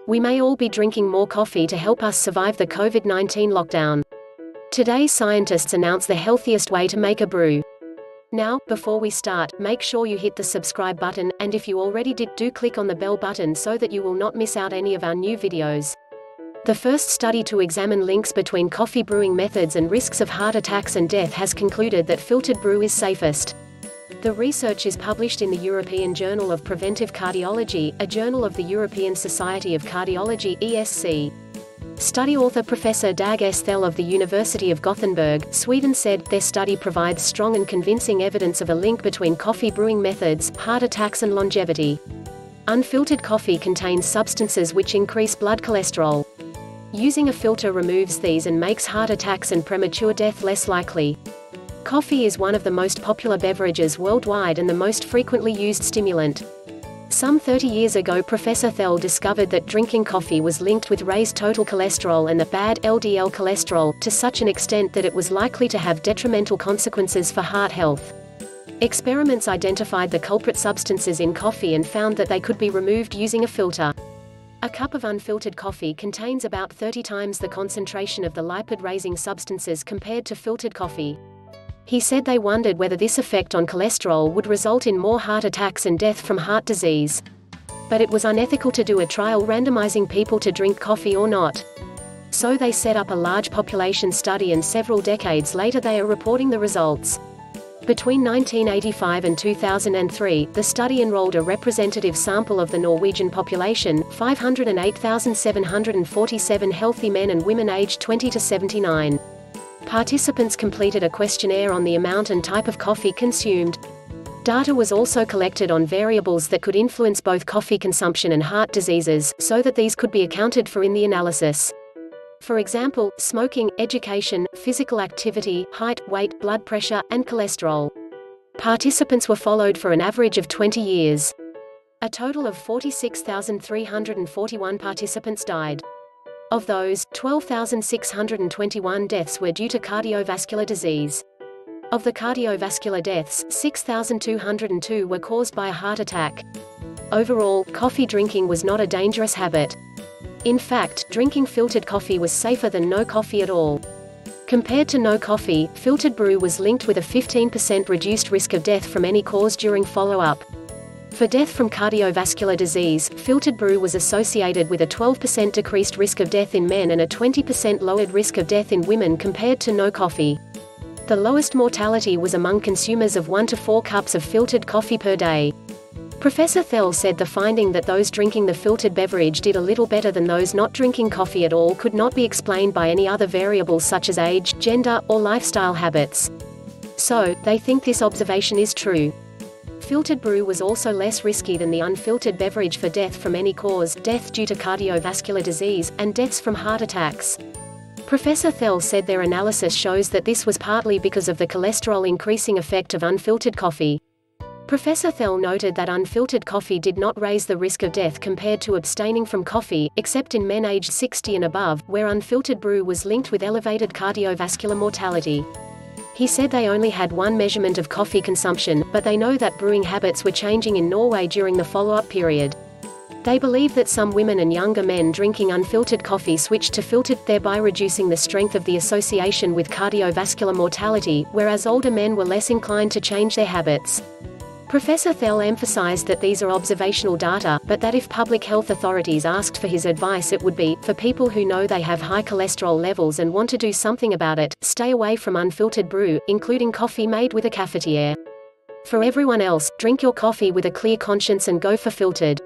We may all be drinking more coffee to help us survive the COVID-19 lockdown. Today scientists announce the healthiest way to make a brew. Now, before we start, make sure you hit the subscribe button, and if you already did, do click on the bell button so that you will not miss out any of our new videos. The first study to examine links between coffee brewing methods and risks of heart attacks and death has concluded that filtered brew is safest. The research is published in the European Journal of Preventive Cardiology, a journal of the European Society of Cardiology (ESC). Study author Professor Dag Esthel of the University of Gothenburg, Sweden said, their study provides strong and convincing evidence of a link between coffee brewing methods, heart attacks and longevity. Unfiltered coffee contains substances which increase blood cholesterol. Using a filter removes these and makes heart attacks and premature death less likely. Coffee is one of the most popular beverages worldwide and the most frequently used stimulant. Some 30 years ago Professor Thel discovered that drinking coffee was linked with raised total cholesterol and the bad LDL cholesterol, to such an extent that it was likely to have detrimental consequences for heart health. Experiments identified the culprit substances in coffee and found that they could be removed using a filter. A cup of unfiltered coffee contains about 30 times the concentration of the lipid-raising substances compared to filtered coffee. He said they wondered whether this effect on cholesterol would result in more heart attacks and death from heart disease. But it was unethical to do a trial randomizing people to drink coffee or not. So they set up a large population study, and several decades later they are reporting the results. Between 1985 and 2003, the study enrolled a representative sample of the Norwegian population, 508,747 healthy men and women aged 20 to 79. Participants completed a questionnaire on the amount and type of coffee consumed. Data was also collected on variables that could influence both coffee consumption and heart diseases, so that these could be accounted for in the analysis. For example, smoking, education, physical activity, height, weight, blood pressure, and cholesterol. Participants were followed for an average of 20 years. A total of 46,341 participants died. Of those, 12,621 deaths were due to cardiovascular disease. Of the cardiovascular deaths, 6,202 were caused by a heart attack. Overall, coffee drinking was not a dangerous habit. In fact, drinking filtered coffee was safer than no coffee at all. Compared to no coffee, filtered brew was linked with a 15% reduced risk of death from any cause during follow-up. For death from cardiovascular disease, filtered brew was associated with a 12% decreased risk of death in men and a 20% lowered risk of death in women compared to no coffee. The lowest mortality was among consumers of 1 to 4 cups of filtered coffee per day. Professor Thel said the finding that those drinking the filtered beverage did a little better than those not drinking coffee at all could not be explained by any other variables such as age, gender, or lifestyle habits. So, they think this observation is true. Filtered brew was also less risky than the unfiltered beverage for death from any cause, death due to cardiovascular disease, and deaths from heart attacks. Professor Thel said their analysis shows that this was partly because of the cholesterol-increasing effect of unfiltered coffee. Professor Thel noted that unfiltered coffee did not raise the risk of death compared to abstaining from coffee, except in men aged 60 and above, where unfiltered brew was linked with elevated cardiovascular mortality. He said they only had one measurement of coffee consumption, but they know that brewing habits were changing in Norway during the follow-up period. They believe that some women and younger men drinking unfiltered coffee switched to filtered, thereby reducing the strength of the association with cardiovascular mortality, whereas older men were less inclined to change their habits. Professor Thel emphasized that these are observational data, but that if public health authorities asked for his advice it would be, for people who know they have high cholesterol levels and want to do something about it, stay away from unfiltered brew, including coffee made with a cafetiere. For everyone else, drink your coffee with a clear conscience and go for filtered.